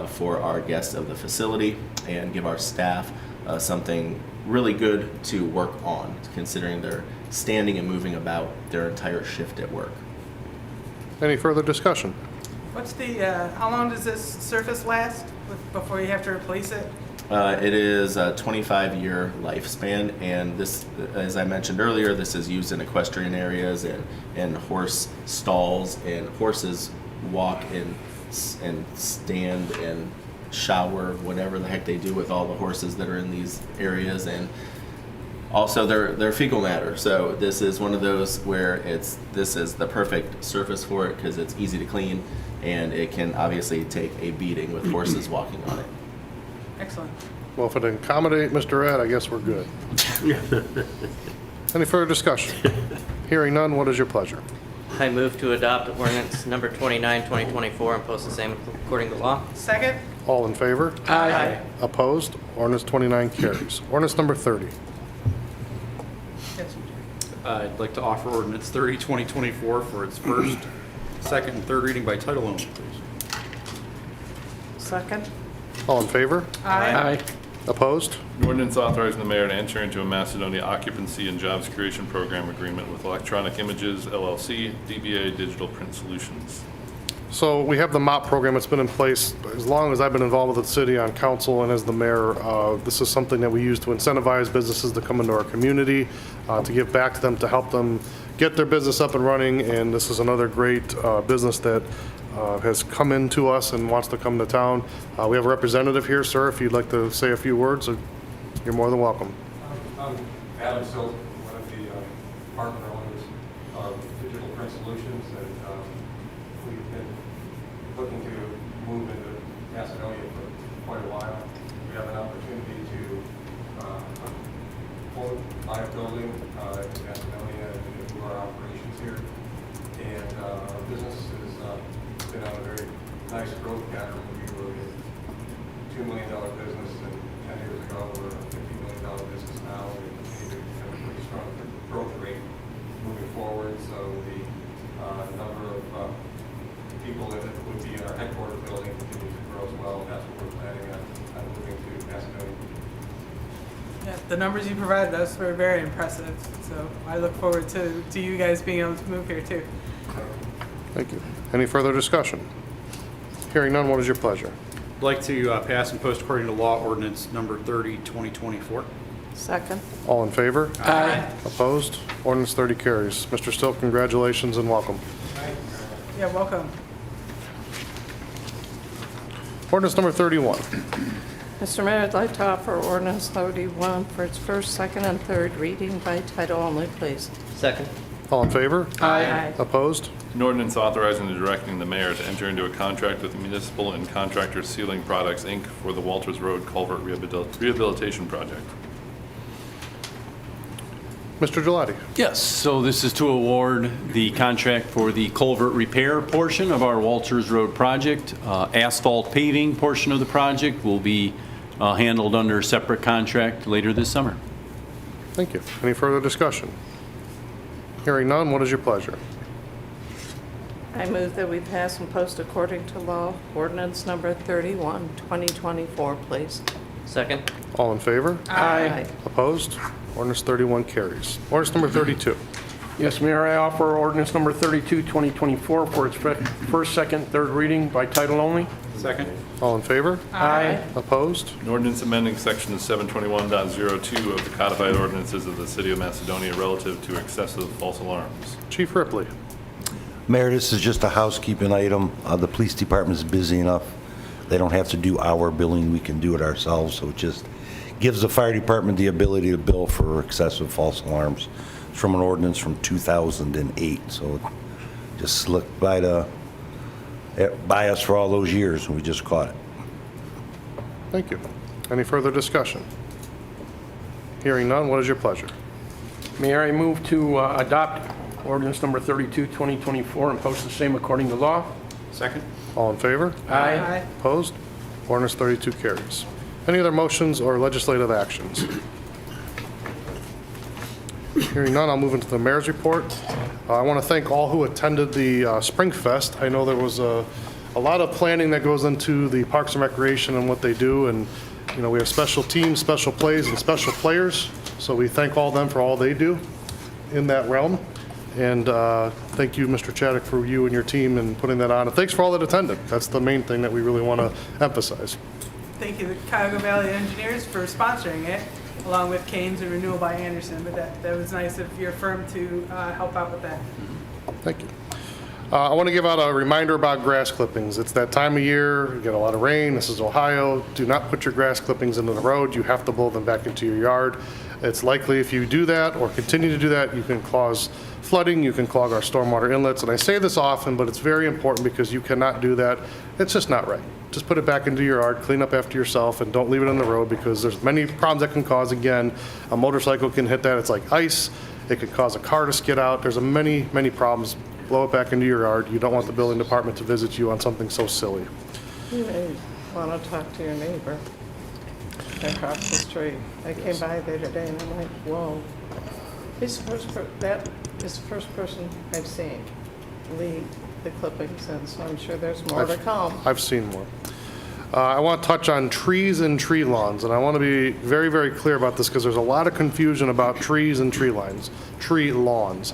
for our guests of the facility and give our staff something really good to work on, considering they're standing and moving about their entire shift at work. Any further discussion? What's the, how long does this surface last before you have to replace it? It is a 25-year lifespan, and this, as I mentioned earlier, this is used in equestrian areas and horse stalls, and horses walk and stand and shower, whatever the heck they do with all the horses that are in these areas, and also they're fecal matter. So this is one of those where this is the perfect surface for it because it's easy to clean, and it can obviously take a beating with horses walking on it. Excellent. Well, if it accommodate Mr. Ed, I guess we're good. Any further discussion? Hearing none, what is your pleasure? I move to adopt ordinance number 29, 2024 and post the same according to law. Second? All in favor? Aye. Opposed? Ordinance 29 carries. Ordinance number 30. Yes. I'd like to offer ordinance 30, 2024 for its first, second, and third reading by title only, please. Second? All in favor? Aye. Opposed? An ordinance authorizing the mayor to enter into a Macedonia Occupancy and Jobs Creation Program agreement with Electronic Images, LLC, DBA Digital Print Solutions. So we have the MOP program that's been in place as long as I've been involved with the city on council and as the mayor. This is something that we use to incentivize businesses to come into our community, to give back to them, to help them get their business up and running. And this is another great business that has come into us and wants to come to town. We have a representative here, sir. If you'd like to say a few words, you're more than welcome. I'm Adam Silk, one of the partner owners of Digital Print Solutions. solutions, and we've been looking to move into Macedonia for quite a while. We have an opportunity to buy a building in Macedonia and do our operations here. And our business has been on a very nice growth pattern. We were a $2 million business, and 10 years ago we're a $50 million business now. We continue to have a pretty strong growth rate moving forward. So the number of people that would be in our headquarters building continues to grow as well. That's what we're planning on moving to Macedonia. Yeah, the numbers you provided us were very impressive. So I look forward to you guys being able to move here too. Thank you. Any further discussion? Hearing none, what is your pleasure? I'd like to pass and post according to law ordinance number 30, 2024. Second. All in favor? Aye. Opposed? Ordinance 30 carries. Mr. Still, congratulations and welcome. Yeah, welcome. Ordinance number 31. Mr. Mayor, I'd like to offer ordinance 31 for its first, second, and third reading by title only, please. Second. All in favor? Aye. Opposed? An ordinance authorizing and directing the mayor to enter into a contract with Municipal and Contractor Sealing Products, Inc. for the Walters Road Culvert Rehabilitation Project. Mr. Gelati. Yes, so this is to award the contract for the culvert repair portion of our Walters Road project. Asphalt paving portion of the project will be handled under a separate contract later this summer. Thank you. Any further discussion? Hearing none, what is your pleasure? I move that we pass and post according to law ordinance number 31, 2024, please. Second. All in favor? Aye. Opposed? Ordinance 31 carries. Ordinance number 32. Yes, Mayor, I offer ordinance number 32, 2024 for its first, second, third reading by title only. Second. All in favor? Aye. Opposed? An ordinance amending section 721.02 of the codified ordinances of the City of Macedonia relative to excessive false alarms. Chief Ripley. Mayor, this is just a housekeeping item. The police department is busy enough. They don't have to do our billing. We can do it ourselves. So it just gives the fire department the ability to bill for excessive false alarms. It's from an ordinance from 2008. So it just slipped by us for all those years, and we just caught it. Thank you. Any further discussion? Hearing none, what is your pleasure? Mayor, I move to adopt ordinance number 32, 2024 and post the same according to law. Second. All in favor? Aye. Opposed? Ordinance 32 carries. Any other motions or legislative actions? Hearing none, I'll move into the mayor's report. I want to thank all who attended the Spring Fest. I know there was a lot of planning that goes into the Parks and Recreation and what they do, and you know, we have special teams, special plays, and special players, so we thank all of them for all they do in that realm. And thank you, Mr. Chaddock, for you and your team and putting that on. And thanks for all that attended. That's the main thing that we really want to emphasize. Thank you, the Cuyahoga Valley Engineers, for sponsoring it, along with Canes and Renewal by Anderson. But that was nice of your firm to help out with that. Thank you. I want to give out a reminder about grass clippings. It's that time of year, you get a lot of rain, this is Ohio. Do not put your grass clippings into the road. You have to blow them back into your yard. It's likely if you do that or continue to do that, you can cause flooding, you can clog our stormwater inlets. And I say this often, but it's very important because you cannot do that. It's just not right. Just put it back into your yard, clean up after yourself, and don't leave it on the road because there's many problems that can cause. Again, a motorcycle can hit that. It's like ice. It could cause a car to skid out. There's many, many problems. Blow it back into your yard. You don't want the building department to visit you on something so silly. You may want to talk to your neighbor across the street. I came by there today and I'm like, whoa. He's that is the first person I've seen leave the clippings in, so I'm sure there's more to come. I've seen more. I want to touch on trees and tree lawns, and I want to be very, very clear about this because there's a lot of confusion about trees and tree lawns.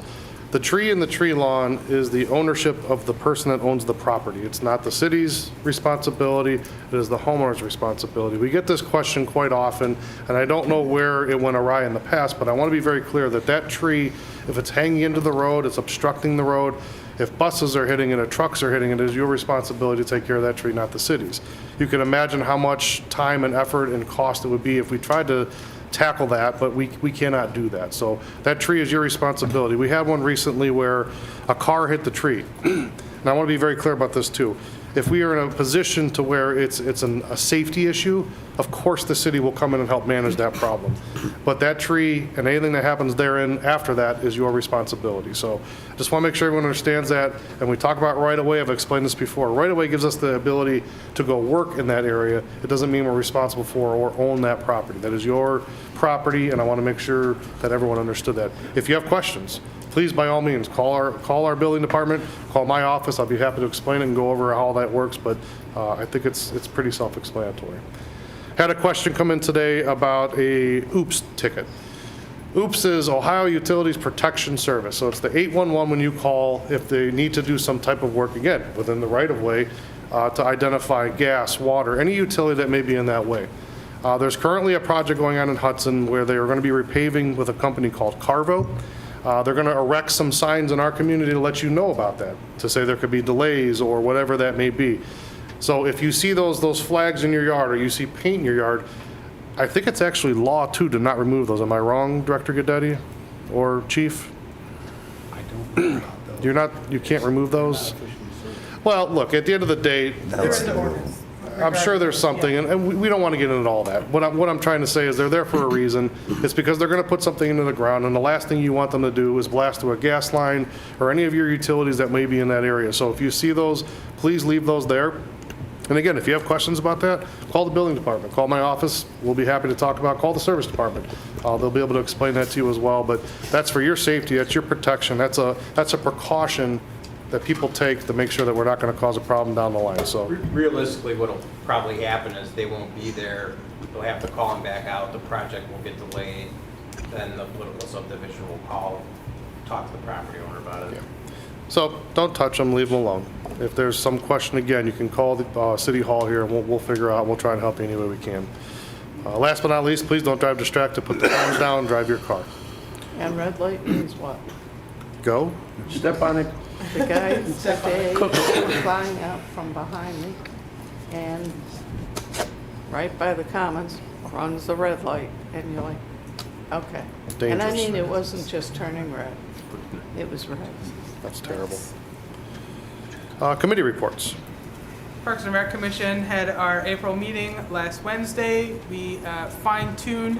The tree and the tree lawn is the ownership of the person that owns the property. It's not the city's responsibility, it is the homeowner's responsibility. We get this question quite often, and I don't know where it went awry in the past, but I want to be very clear that that tree, if it's hanging into the road, it's obstructing the road, if buses are hitting it, or trucks are hitting it, it is your responsibility to take care of that tree, not the city's. You can imagine how much time and effort and cost it would be if we tried to tackle that, but we cannot do that. So that tree is your responsibility. We had one recently where a car hit the tree. And I want to be very clear about this too. If we are in a position to where it's a safety issue, of course the city will come in and help manage that problem. But that tree and anything that happens therein after that is your responsibility. So just want to make sure everyone understands that. And we talk about right of way, I've explained this before. Right of way gives us the ability to go work in that area. It doesn't mean we're responsible for or own that property. That is your property, and I want to make sure that everyone understood that. If you have questions, please, by all means, call our building department, call my office. I'll be happy to explain it and go over how that works, but I think it's pretty self-explanatory. Had a question come in today about a OOPS ticket. OOPS is Ohio Utilities Protection Service, so it's the 811 when you call if they need to do some type of work, again, within the right-of-way, to identify gas, water, any utility that may be in that way. There's currently a project going on in Hudson where they are going to be repaving with a company called Carvo. They're going to erect some signs in our community to let you know about that, to say there could be delays or whatever that may be. So if you see those flags in your yard or you see paint in your yard, I think it's actually law too to not remove those. Am I wrong, Director Gaddetti or Chief? I don't know. You can't remove those? Well, look, at the end of the day, I'm sure there's something, and we don't want to get into all that. What I'm trying to say is they're there for a reason. It's because they're going to put something into the ground, and the last thing you want them to do is blast through a gas line or any of your utilities that may be in that area. So if you see those, please leave those there. And again, if you have questions about that, call the building department, call my office. We'll be happy to talk about, call the service department. They'll be able to explain that to you as well. But that's for your safety, that's your protection, that's a precaution that people take to make sure that we're not going to cause a problem down the line. So realistically, what'll probably happen is they won't be there. They'll have to call them back out. The project will get delayed. Then the political subdivision will talk to the property owner about it. yeah. So don't touch them, leave them alone. If there's some question, again, you can call the City Hall here, and we'll figure out, we'll try and help you any way we can. Last but not least, please don't drive distracted. Put the phones down, drive your car. And red light means what? Go. Step on it. The guy today was flying out from behind me and right by the commons runs the red light, and you're like, okay. And I mean, it wasn't just turning red, it was red. That's terrible. Committee reports. Parks and Rec Commission had our April meeting last Wednesday. We fine-tuned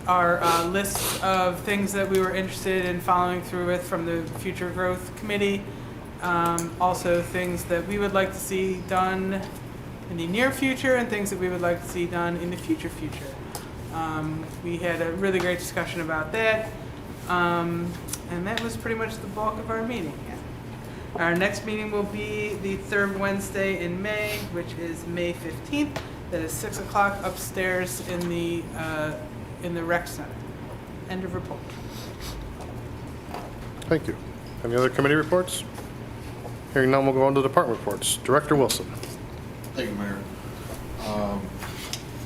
our list of things that we were interested in following through with from the Future Growth Committee. Also things that we would like to see done in the near future and things that we would like to see done in the future. We had a really great discussion about that. And that was pretty much the bulk of our meeting. Our next meeting will be the third Wednesday in May, which is May 15th. That is 6 o'clock upstairs in the rec center. End of report. Thank you. Any other committee reports? Hearing none, we'll go on to department reports. Director Wilson. Thank you, Mayor.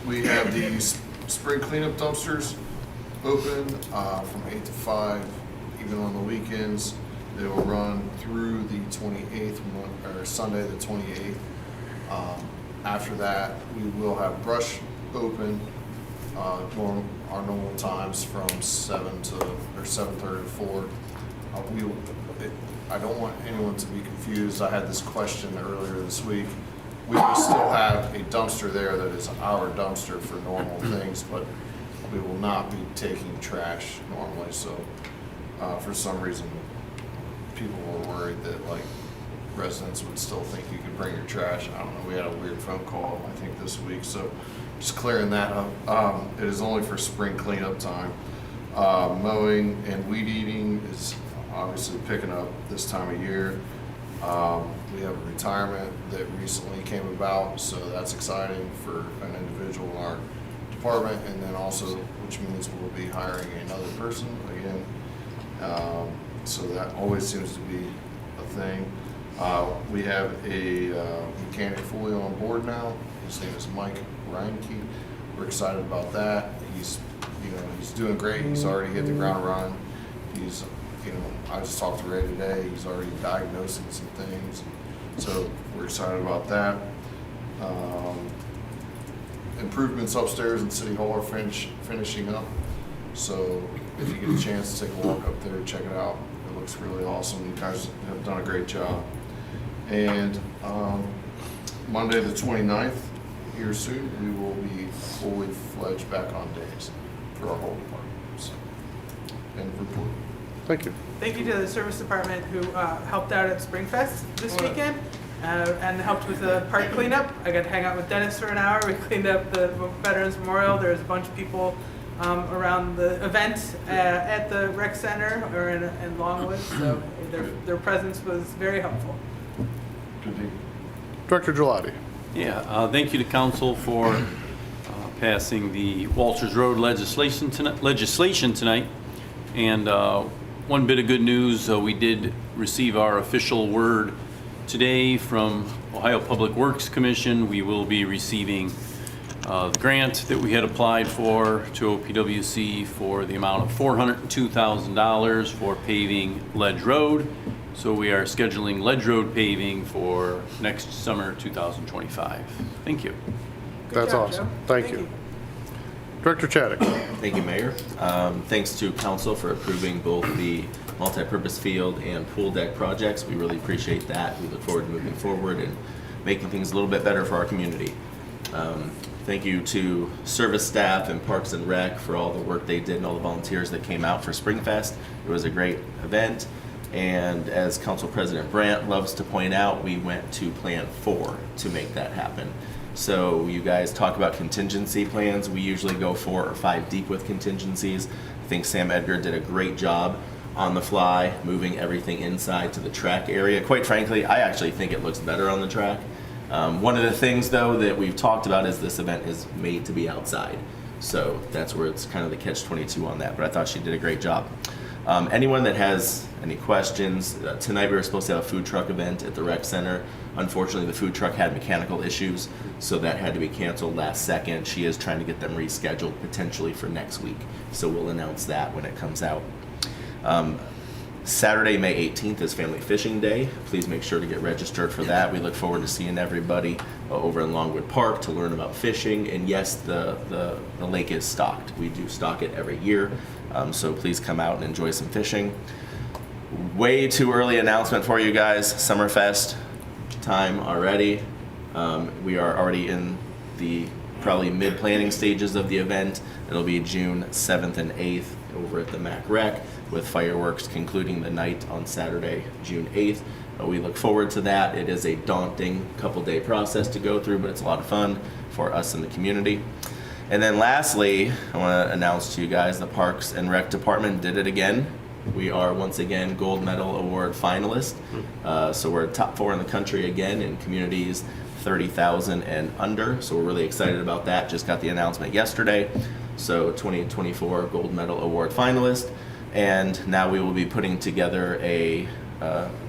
We have the spring cleanup dumpsters open from 8 to 5, even on the weekends. They will run through the 28th, or Sunday the 28th. After that, we will have brush open our normal times from 7:30 to 4. I don't want anyone to be confused. I had this question earlier this week. We will still have a dumpster there that is our dumpster for normal things, but we will not be taking trash normally. So for some reason, people were worried that like residents would still think you could bring your trash. I don't know, we had a weird phone call, I think this week, so just clearing that up. It is only for spring cleanup time. Mowing and weed eating is obviously picking up this time of year. We have a retirement that recently came about, so that's exciting for an individual in our department, and then also, which means we'll be hiring another person again. So that always seems to be a thing. We have a mechanic fully on board now. His name is Mike Reinke. We're excited about that. He's doing great. He's already hit the ground running. He's, I just talked to Ray today. He's already diagnosing some things. So we're excited about that. improvements upstairs in City Hall are finishing up. So if you get a chance to take a walk up there, check it out. It looks really awesome. You guys have done a great job. And Monday the 29th, here soon, we will be fully fledged back on days for our whole department. So, end of report. Thank you. Thank you to the service department who helped out at Springfest this weekend and helped with the park cleanup. I got to hang out with Dennis for an hour. We cleaned up the Veterans Memorial. There was a bunch of people around the event at the rec center or in Longwood, so their presence was very helpful. Good deal. Director Gelati. Yeah, thank you to council for passing the Walters Road legislation tonight. And one bit of good news, we did receive our official word today from Ohio Public Works Commission. We will be receiving the grant that we had applied for to OPWC for the amount of $402,000 for paving Ledge Road. So we are scheduling Ledge Road paving for next summer 2025. Thank you. That's awesome. Thank you. Director Chaddick. Thank you, Mayor. Thanks to council for approving both the multi-purpose field and pool deck projects. We really appreciate that. We look forward to moving forward and making things a little bit better for our community. Thank you to service staff and Parks and Rec for all the work they did and all the volunteers that came out for Springfest. It was a great event. And as Council President Brandt loves to point out, we went to Plan 4 to make that happen. So you guys talk about contingency plans. We usually go 4 or 5 deep with contingencies. I think Sam Edgar did a great job on the fly, moving everything inside to the track area. Quite frankly, I actually think it looks better on the track. One of the things, though, that we've talked about is this event is made to be outside. So that's where it's kind of the catch-22 on that. But I thought she did a great job. Anyone that has any questions, tonight we were supposed to have a food truck event at the rec center. Unfortunately, the food truck had mechanical issues, so that had to be canceled last second. She is trying to get them rescheduled potentially for next week, so we'll announce that when it comes out. Saturday, May 18th is Family Fishing Day. Please make sure to get registered for that. We look forward to seeing everybody over in Longwood Park to learn about fishing. And yes, the lake is stocked. We do stock it every year, so please come out and enjoy some fishing. Way too early announcement for you guys. Summerfest time already. We are already in the probably mid-planning stages of the event. It'll be June 7th and 8th over at the Mac Rec, with fireworks concluding the night on Saturday, June 8th. We look forward to that. It is a daunting couple-day process to go through, but it's a lot of fun for us in the community. And then lastly, I want to announce to you guys the Parks and Rec Department did it again. We are once again Gold Medal Award finalists. So we're top 4 in the country again in communities 30,000 and under. So we're really excited about that. Just got the announcement yesterday. So 2024 Gold Medal Award finalist. And now we will be putting together a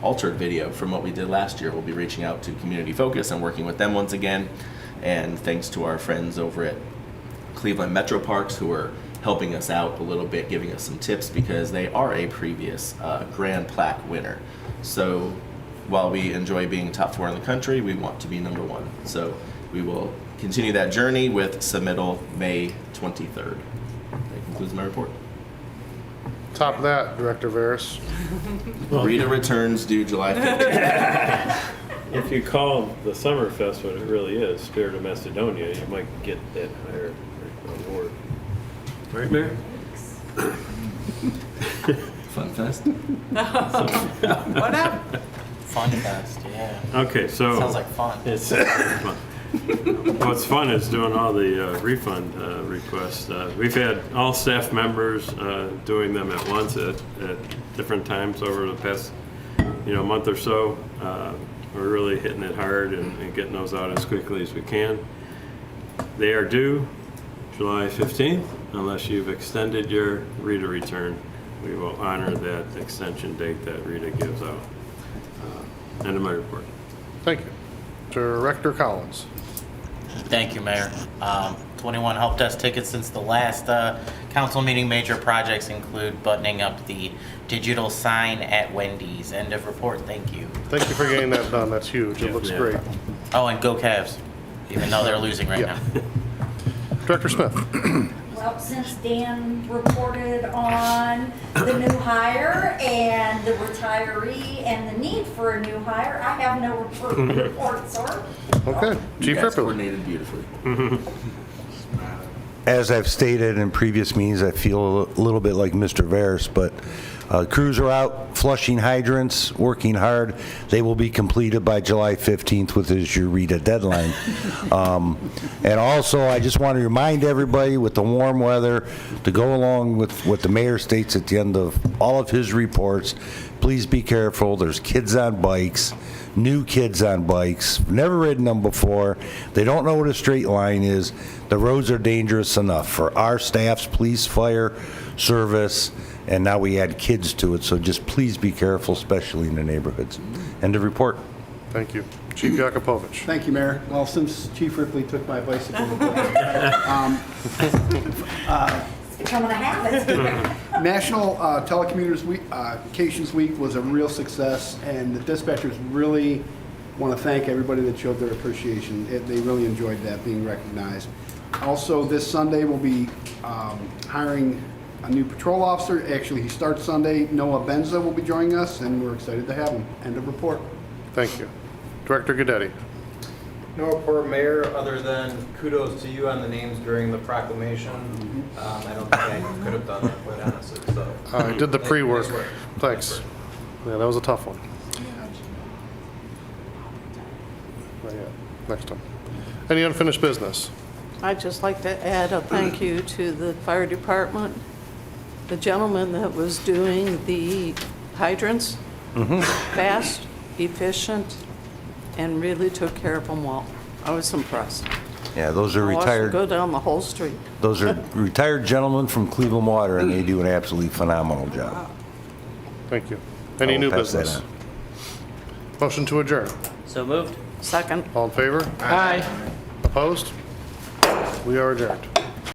altered video from what we did last year. We'll be reaching out to Community Focus and working with them once again. And thanks to our friends over at Cleveland Metro Parks who are helping us out a little bit, giving us some tips because they are a previous Grand Plaque winner. So while we enjoy being top 4 in the country, we want to be number 1. So we will continue that journey with submittal May 23rd. That concludes my report. Top of that, Director Veras. Rita returns due July 15th. If you call the Summerfest what it really is, Spirit of Macedonia, you might get that higher award. Right, Mayor? Fun Fest? What up? Fun Fest, yeah. Okay, so. Sounds like fun. It's fun. What's fun is doing all the refund requests. We've had all staff members doing them at once at different times over the past month or so. We're really hitting it hard and getting those out as quickly as we can. They are due July 15th, unless you've extended your Rita return. We will honor that extension date that Rita gives out. End of my report. Thank you. Director Collins. Thank you, Mayor. 21 help desk tickets since the last council meeting. Major projects include buttoning up the digital sign at Wendy's. End of report. Thank you. Thank you for getting that done. That's huge. It looks great. Oh, and go Cavs, even though they're losing right now. Director Smith. Well, since Dan reported on the new hire and the retiree and the need for a new hire, I have no report, sir. Okay, Chief Ripley. Coordinated beautifully. As I've stated in previous meetings, I feel a little bit like Mr. Veras, but crews are out flushing hydrants, working hard. They will be completed by July 15th, with his Eureka deadline. And also, I just want to remind everybody with the warm weather, to go along with what the mayor states at the end of all of his reports, please be careful. There's kids on bikes, new kids on bikes, never ridden them before. They don't know what a straight line is. The roads are dangerous enough for our staffs, police, fire, service, and now we add kids to it, so just please be careful, especially in the neighborhoods. End of report. Thank you. Chief Yakupovich. Thank you, Mayor. Well, since Chief Ripley took my bicycle, Becoming a habit. National Telecommunications Week was a real success, and the dispatchers really want to thank everybody that showed their appreciation. They really enjoyed that, being recognized. Also, this Sunday, we'll be hiring a new patrol officer. Actually, he starts Sunday. Noah Benza will be joining us, and we're excited to have him. End of report. Thank you. Director Goodetti. No report, Mayor, other than kudos to you on the names during the proclamation. I don't think I could have done that, quite honestly, so. I did the pre-work. Nice work. Thanks. Yeah, that was a tough one. Not yet. Next time. Any unfinished business? I'd just like to add a thank you to the fire department, the gentleman that was doing the hydrants, fast, efficient, and really took care of them well. I was impressed. Yeah, those are I watched them retired. go down the whole street. Those are retired gentlemen from Cleveland Water, and they do an absolutely phenomenal job. Thank you. Any I will new pass that business? on. Motion to adjourn. So moved. Second. All in favor? Aye. Opposed? We are adjourned.